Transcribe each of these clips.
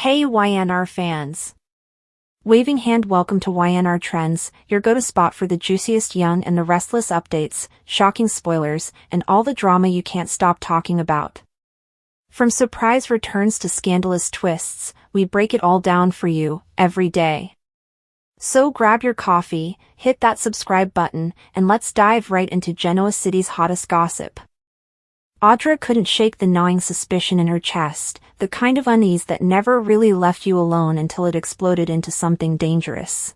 Hey YNR fans! Waving hand, welcome to YNR Trends, your go-to spot for the juiciest Young and the Restless updates, shocking spoilers, and all the drama you can't stop talking about. From surprise returns to scandalous twists, we break it all down for you, every day. So grab your coffee, hit that subscribe button, and let's dive right into Genoa City's hottest gossip. Audra couldn't shake the gnawing suspicion in her chest, the kind of unease that never really left you alone until it exploded into something dangerous.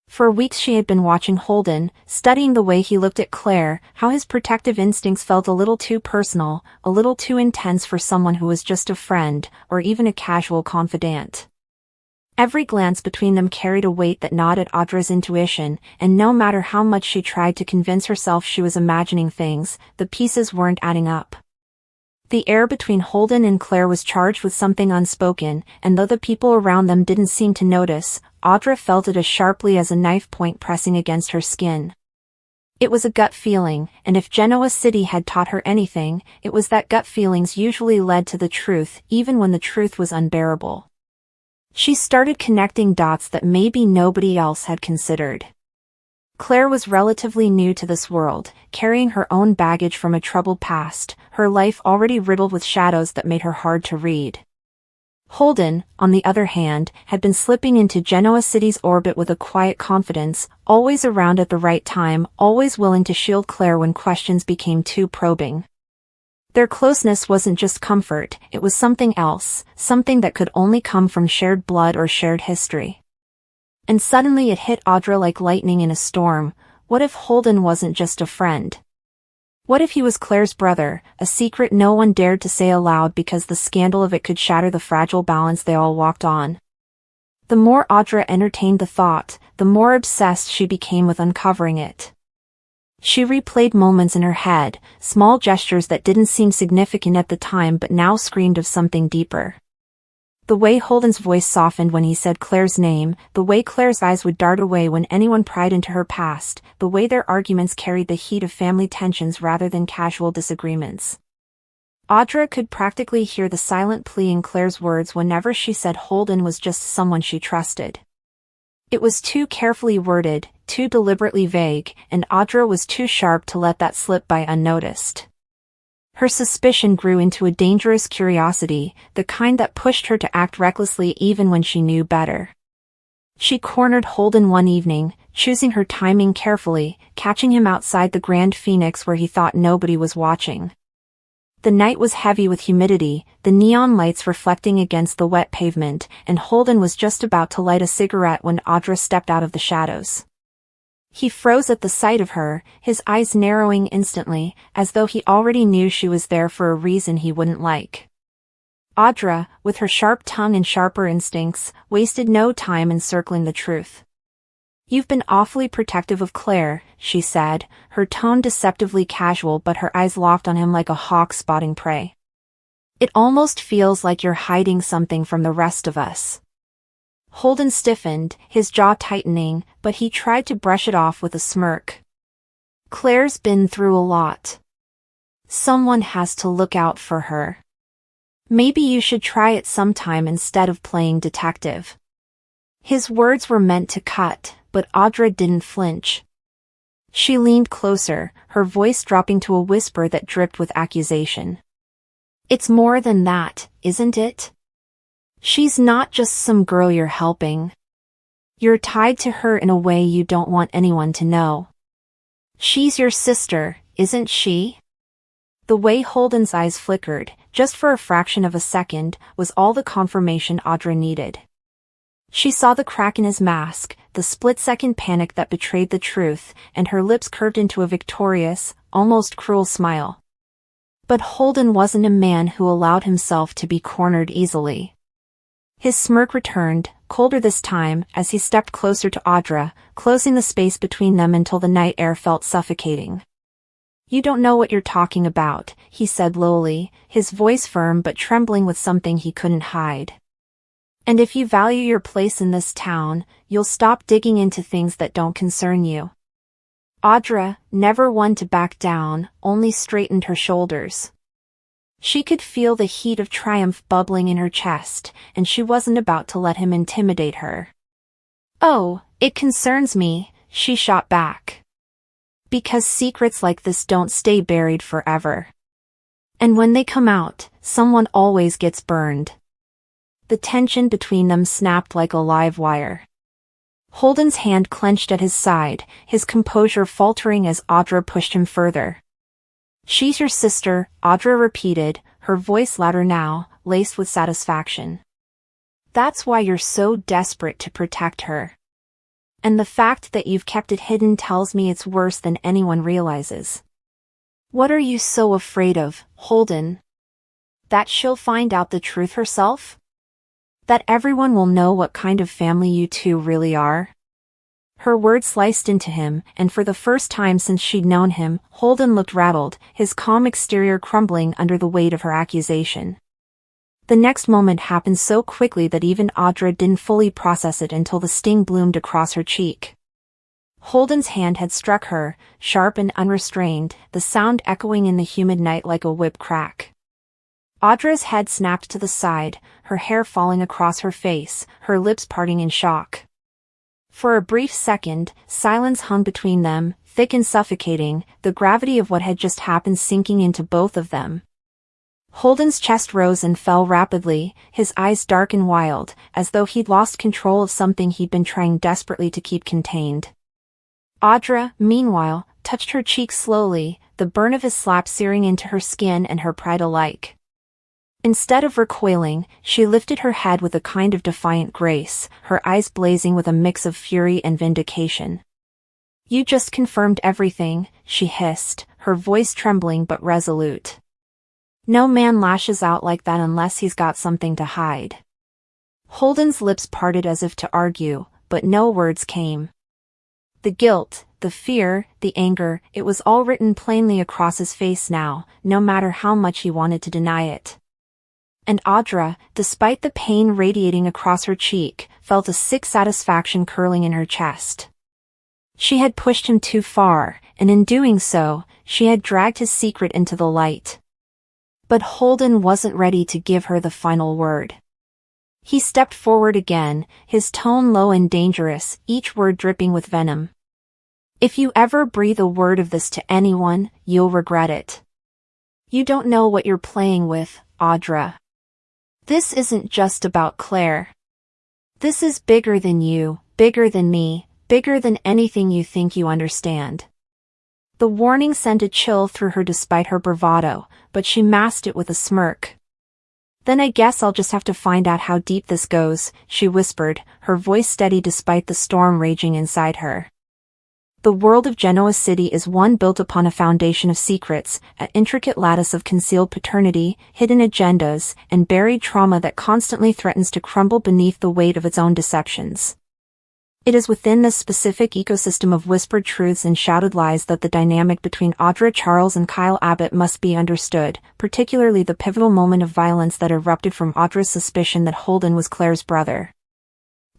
For weeks she had been watching Holden, studying the way he looked at Claire, how his protective instincts felt a little too personal, a little too intense for someone who was just a friend, or even a casual confidant. Every glance between them carried a weight that gnawed at Audra's intuition, and no matter how much she tried to convince herself she was imagining things, the pieces weren't adding up. The air between Holden and Claire was charged with something unspoken, and though the people around them didn't seem to notice, Audra felt it as sharply as a knife point pressing against her skin. It was a gut feeling, and if Genoa City had taught her anything, it was that gut feelings usually led to the truth, even when the truth was unbearable. She started connecting dots that maybe nobody else had considered. Claire was relatively new to this world, carrying her own baggage from a troubled past, her life already riddled with shadows that made her hard to read. Holden, on the other hand, had been slipping into Genoa City's orbit with a quiet confidence, always around at the right time, always willing to shield Claire when questions became too probing. Their closeness wasn't just comfort, it was something else, something that could only come from shared blood or shared history. And suddenly it hit Audra like lightning in a storm. What if Holden wasn't just a friend? What if he was Claire's brother, a secret no one dared to say aloud because the scandal of it could shatter the fragile balance they all walked on? The more Audra entertained the thought, the more obsessed she became with uncovering it. She replayed moments in her head, small gestures that didn't seem significant at the time but now screamed of something deeper. The way Holden's voice softened when he said Claire's name, the way Claire's eyes would dart away when anyone pried into her past, the way their arguments carried the heat of family tensions rather than casual disagreements. Audra could practically hear the silent plea in Claire's words whenever she said Holden was just someone she trusted. It was too carefully worded, too deliberately vague, and Audra was too sharp to let that slip by unnoticed. Her suspicion grew into a dangerous curiosity, the kind that pushed her to act recklessly even when she knew better. She cornered Holden one evening, choosing her timing carefully, catching him outside the Grand Phoenix where he thought nobody was watching. The night was heavy with humidity, the neon lights reflecting against the wet pavement, and Holden was just about to light a cigarette when Audra stepped out of the shadows. He froze at the sight of her, his eyes narrowing instantly, as though he already knew she was there for a reason he wouldn't like. Audra, with her sharp tongue and sharper instincts, wasted no time encircling the truth. "You've been awfully protective of Claire," she said, her tone deceptively casual but her eyes locked on him like a hawk spotting prey. "It almost feels like you're hiding something from the rest of us." Holden stiffened, his jaw tightening, but he tried to brush it off with a smirk. "Claire's been through a lot. Someone has to look out for her. Maybe you should try it sometime instead of playing detective." His words were meant to cut, but Audra didn't flinch. She leaned closer, her voice dropping to a whisper that dripped with accusation. "It's more than that, isn't it? She's not just some girl you're helping. You're tied to her in a way you don't want anyone to know. She's your sister, isn't she?" The way Holden's eyes flickered, just for a fraction of a second, was all the confirmation Audra needed. She saw the crack in his mask, the split-second panic that betrayed the truth, and her lips curved into a victorious, almost cruel smile. But Holden wasn't a man who allowed himself to be cornered easily. His smirk returned, colder this time, as he stepped closer to Audra, closing the space between them until the night air felt suffocating. "You don't know what you're talking about," he said lowly, his voice firm but trembling with something he couldn't hide. "And if you value your place in this town, you'll stop digging into things that don't concern you." Audra, never one to back down, only straightened her shoulders. She could feel the heat of triumph bubbling in her chest, and she wasn't about to let him intimidate her. "Oh, it concerns me," she shot back. "Because secrets like this don't stay buried forever. And when they come out, someone always gets burned." The tension between them snapped like a live wire. Holden's hand clenched at his side, his composure faltering as Audra pushed him further. "She's your sister," Audra repeated, her voice louder now, laced with satisfaction. "That's why you're so desperate to protect her. And the fact that you've kept it hidden tells me it's worse than anyone realizes." "What are you so afraid of, Holden? That she'll find out the truth herself? That everyone will know what kind of family you two really are?" Her words sliced into him, and for the first time since she'd known him, Holden looked rattled, his calm exterior crumbling under the weight of her accusation. The next moment happened so quickly that even Audra didn't fully process it until the sting bloomed across her cheek. Holden's hand had struck her, sharp and unrestrained, the sound echoing in the humid night like a whip crack. Audra's head snapped to the side, her hair falling across her face, her lips parting in shock. For a brief second, silence hung between them, thick and suffocating, the gravity of what had just happened sinking into both of them. Holden's chest rose and fell rapidly, his eyes dark and wild, as though he'd lost control of something he'd been trying desperately to keep contained. Audra, meanwhile, touched her cheek slowly, the burn of his slap searing into her skin and her pride alike. Instead of recoiling, she lifted her head with a kind of defiant grace, her eyes blazing with a mix of fury and vindication. "You just confirmed everything," she hissed, her voice trembling but resolute. "No man lashes out like that unless he's got something to hide." Holden's lips parted as if to argue, but no words came. The guilt, the fear, the anger, it was all written plainly across his face now, no matter how much he wanted to deny it. And Audra, despite the pain radiating across her cheek, felt a sick satisfaction curling in her chest. She had pushed him too far, and in doing so, she had dragged his secret into the light. But Holden wasn't ready to give her the final word. He stepped forward again, his tone low and dangerous, each word dripping with venom. "If you ever breathe a word of this to anyone, you'll regret it. You don't know what you're playing with, Audra. This isn't just about Claire. This is bigger than you, bigger than me, bigger than anything you think you understand." The warning sent a chill through her despite her bravado, but she masked it with a smirk. "Then I guess I'll just have to find out how deep this goes," she whispered, her voice steady despite the storm raging inside her. The world of Genoa City is one built upon a foundation of secrets, an intricate lattice of concealed paternity, hidden agendas, and buried trauma that constantly threatens to crumble beneath the weight of its own deceptions. It is within this specific ecosystem of whispered truths and shouted lies that the dynamic between Audra Charles and Kyle Abbott must be understood, particularly the pivotal moment of violence that erupted from Audra's suspicion that Holden was Claire's brother.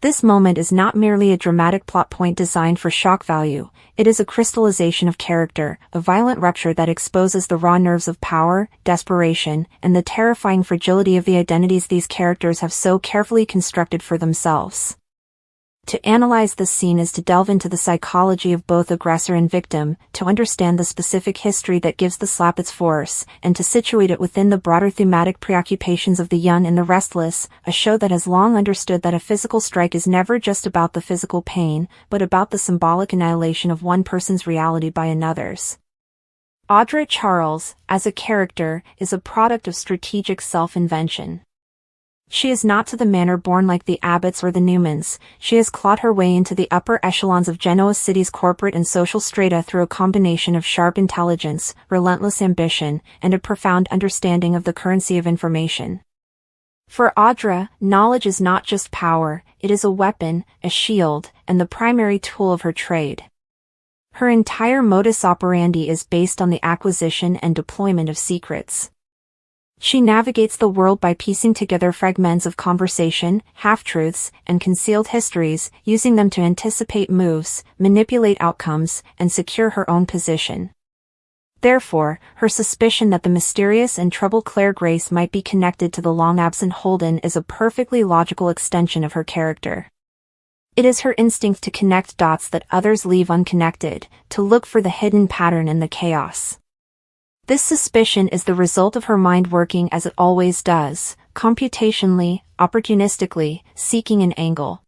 This moment is not merely a dramatic plot point designed for shock value, it is a crystallization of character, a violent rupture that exposes the raw nerves of power, desperation, and the terrifying fragility of the identities these characters have so carefully constructed for themselves. To analyze this scene is to delve into the psychology of both aggressor and victim, to understand the specific history that gives the slap its force, and to situate it within the broader thematic preoccupations of the Young and the Restless, a show that has long understood that a physical strike is never just about the physical pain, but about the symbolic annihilation of one person's reality by another's. Audra Charles, as a character, is a product of strategic self-invention. She is not to the manor born like the Abbotts or the Newmans, she has clawed her way into the upper echelons of Genoa City's corporate and social strata through a combination of sharp intelligence, relentless ambition, and a profound understanding of the currency of information. For Audra, knowledge is not just power, it is a weapon, a shield, and the primary tool of her trade. Her entire modus operandi is based on the acquisition and deployment of secrets. She navigates the world by piecing together fragments of conversation, half-truths, and concealed histories, using them to anticipate moves, manipulate outcomes, and secure her own position. Therefore, her suspicion that the mysterious and troubled Claire Grace might be connected to the long-absent Holden is a perfectly logical extension of her character. It is her instinct to connect dots that others leave unconnected, to look for the hidden pattern in the chaos. This suspicion is the result of her mind working as it always does, computationally, opportunistically, seeking an angle.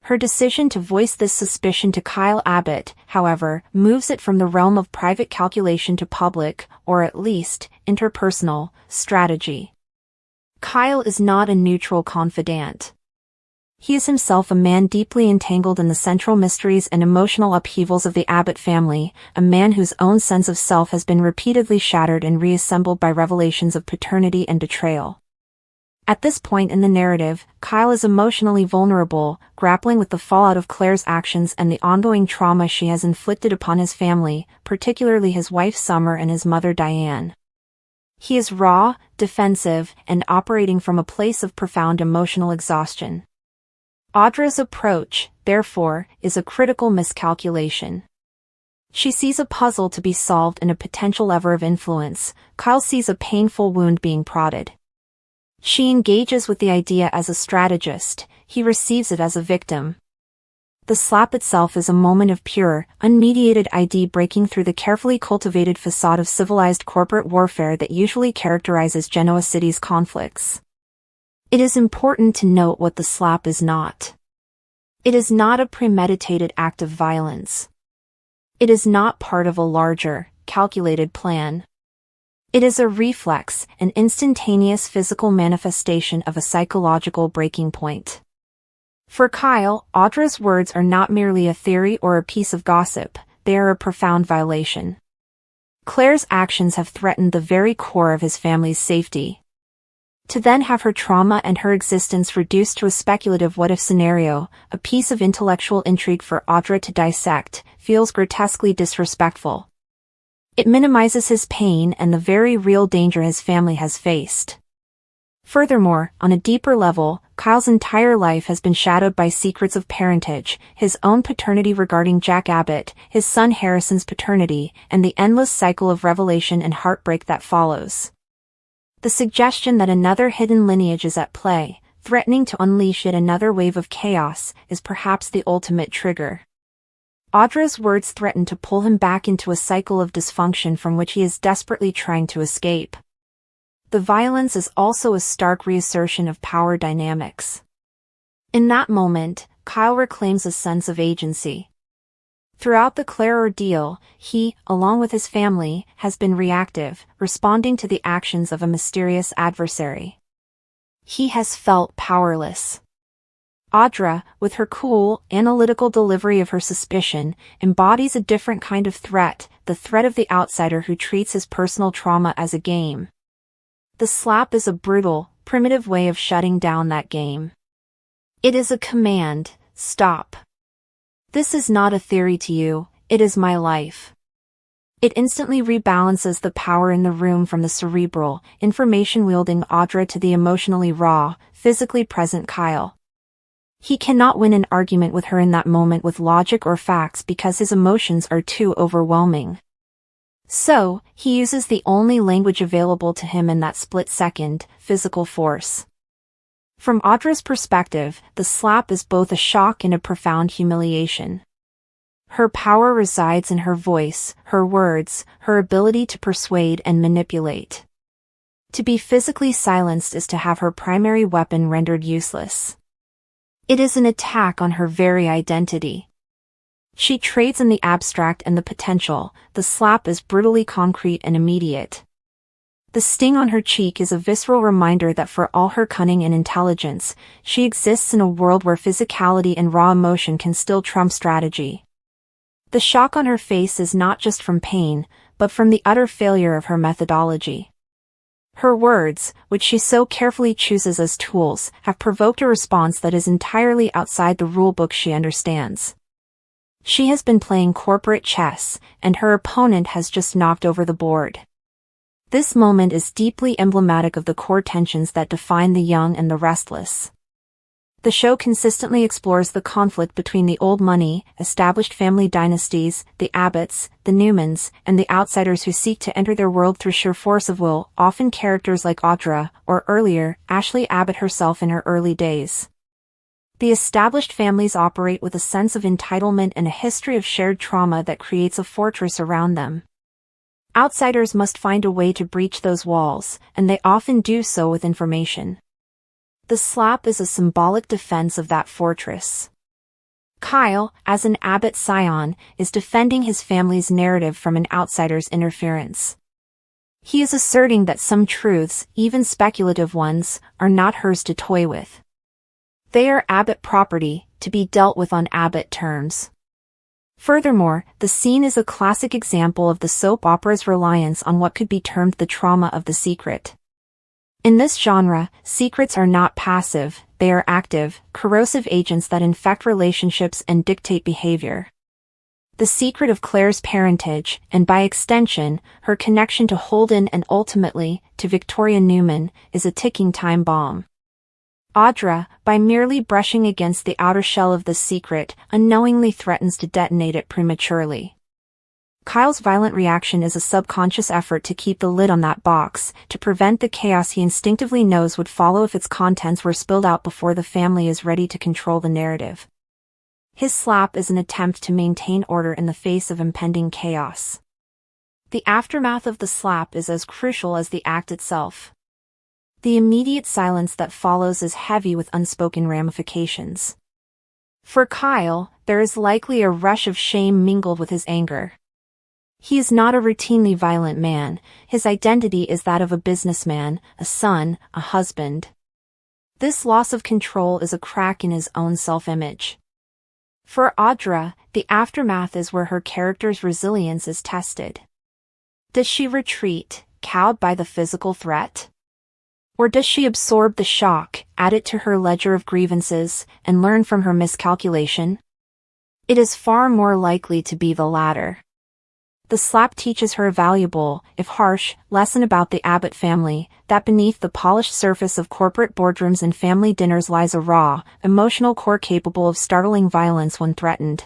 Her decision to voice this suspicion to Kyle Abbott, however, moves it from the realm of private calculation to public, or at least, interpersonal, strategy. Kyle is not a neutral confidant. He is himself a man deeply entangled in the central mysteries and emotional upheavals of the Abbott family, a man whose own sense of self has been repeatedly shattered and reassembled by revelations of paternity and betrayal. At this point in the narrative, Kyle is emotionally vulnerable, grappling with the fallout of Claire's actions and the ongoing trauma she has inflicted upon his family, particularly his wife Summer and his mother Diane. He is raw, defensive, and operating from a place of profound emotional exhaustion. Audra's approach, therefore, is a critical miscalculation. She sees a puzzle to be solved and a potential lever of influence. Kyle sees a painful wound being prodded. She engages with the idea as a strategist, he receives it as a victim. The slap itself is a moment of pure, unmediated ID breaking through the carefully cultivated facade of civilized corporate warfare that usually characterizes Genoa City's conflicts. It is important to note what the slap is not. It is not a premeditated act of violence. It is not part of a larger, calculated plan. It is a reflex, an instantaneous physical manifestation of a psychological breaking point. For Kyle, Audra's words are not merely a theory or a piece of gossip, they are a profound violation. Claire's actions have threatened the very core of his family's safety. To then have her trauma and her existence reduced to a speculative what-if scenario, a piece of intellectual intrigue for Audra to dissect, feels grotesquely disrespectful. It minimizes his pain and the very real danger his family has faced. Furthermore, on a deeper level, Kyle's entire life has been shadowed by secrets of parentage, his own paternity regarding Jack Abbott, his son Harrison's paternity, and the endless cycle of revelation and heartbreak that follows. The suggestion that another hidden lineage is at play, threatening to unleash yet another wave of chaos, is perhaps the ultimate trigger. Audra's words threaten to pull him back into a cycle of dysfunction from which he is desperately trying to escape. The violence is also a stark reassertion of power dynamics. In that moment, Kyle reclaims a sense of agency. Throughout the Claire ordeal, he, along with his family, has been reactive, responding to the actions of a mysterious adversary. He has felt powerless. Audra, with her cool, analytical delivery of her suspicion, embodies a different kind of threat, the threat of the outsider who treats his personal trauma as a game. The slap is a brutal, primitive way of shutting down that game. It is a command, stop. This is not a theory to you, it is my life. It instantly rebalances the power in the room from the cerebral, information-wielding Audra to the emotionally raw, physically present Kyle. He cannot win an argument with her in that moment with logic or facts because his emotions are too overwhelming. So, he uses the only language available to him in that split second, physical force. From Audra's perspective, the slap is both a shock and a profound humiliation. Her power resides in her voice, her words, her ability to persuade and manipulate. To be physically silenced is to have her primary weapon rendered useless. It is an attack on her very identity. She trades in the abstract and the potential, the slap is brutally concrete and immediate. The sting on her cheek is a visceral reminder that for all her cunning and intelligence, she exists in a world where physicality and raw emotion can still trump strategy. The shock on her face is not just from pain, but from the utter failure of her methodology. Her words, which she so carefully chooses as tools, have provoked a response that is entirely outside the rulebook she understands. She has been playing corporate chess, and her opponent has just knocked over the board. This moment is deeply emblematic of the core tensions that define the young and the restless. The show consistently explores the conflict between the old money, established family dynasties, the Abbotts, the Newmans, and the outsiders who seek to enter their world through sheer force of will, often characters like Audra, or earlier, Ashley Abbott herself in her early days. The established families operate with a sense of entitlement and a history of shared trauma that creates a fortress around them. Outsiders must find a way to breach those walls, and they often do so with information. The slap is a symbolic defense of that fortress. Kyle, as an Abbott scion, is defending his family's narrative from an outsider's interference. He is asserting that some truths, even speculative ones, are not hers to toy with. They are Abbott property, to be dealt with on Abbott terms. Furthermore, the scene is a classic example of the soap opera's reliance on what could be termed the trauma of the secret. In this genre, secrets are not passive, they are active, corrosive agents that infect relationships and dictate behavior. The secret of Claire's parentage, and by extension, her connection to Holden and ultimately, to Victoria Newman, is a ticking time bomb. Audra, by merely brushing against the outer shell of this secret, unknowingly threatens to detonate it prematurely. Kyle's violent reaction is a subconscious effort to keep the lid on that box, to prevent the chaos he instinctively knows would follow if its contents were spilled out before the family is ready to control the narrative. His slap is an attempt to maintain order in the face of impending chaos. The aftermath of the slap is as crucial as the act itself. The immediate silence that follows is heavy with unspoken ramifications. For Kyle, there is likely a rush of shame mingled with his anger. He is not a routinely violent man, his identity is that of a businessman, a son, a husband. This loss of control is a crack in his own self-image. For Audra, the aftermath is where her character's resilience is tested. Does she retreat, cowed by the physical threat? Or does she absorb the shock, add it to her ledger of grievances, and learn from her miscalculation? It is far more likely to be the latter. The slap teaches her a valuable, if harsh, lesson about the Abbott family, that beneath the polished surface of corporate boardrooms and family dinners lies a raw, emotional core capable of startling violence when threatened.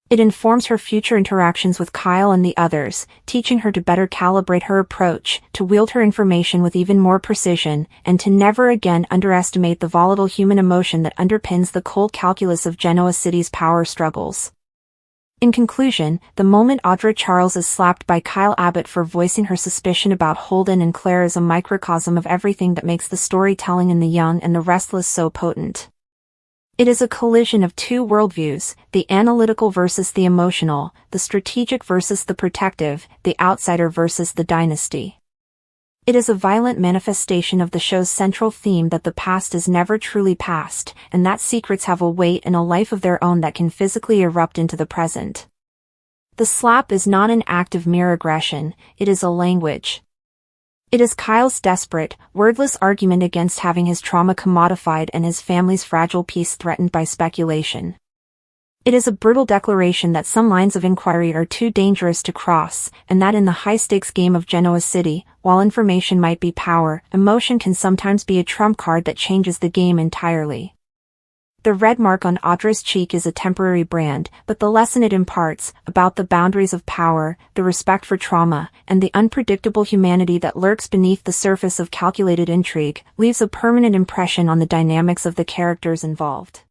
It informs her future interactions with Kyle and the others, teaching her to better calibrate her approach, to wield her information with even more precision, and to never again underestimate the volatile human emotion that underpins the cold calculus of Genoa City's power struggles. In conclusion, the moment Audra Charles is slapped by Kyle Abbott for voicing her suspicion about Holden and Claire is a microcosm of everything that makes the storytelling in The Young and the Restless so potent. It is a collision of two worldviews, the analytical versus the emotional, the strategic versus the protective, the outsider versus the dynasty. It is a violent manifestation of the show's central theme that the past is never truly past, and that secrets have a weight and a life of their own that can physically erupt into the present. The slap is not an act of mere aggression, it is a language. It is Kyle's desperate, wordless argument against having his trauma commodified and his family's fragile peace threatened by speculation. It is a brutal declaration that some lines of inquiry are too dangerous to cross, and that in the high-stakes game of Genoa City, while information might be power, emotion can sometimes be a trump card that changes the game entirely. The red mark on Audra's cheek is a temporary brand, but the lesson it imparts, about the boundaries of power, the respect for trauma, and the unpredictable humanity that lurks beneath the surface of calculated intrigue, leaves a permanent impression on the dynamics of the characters involved.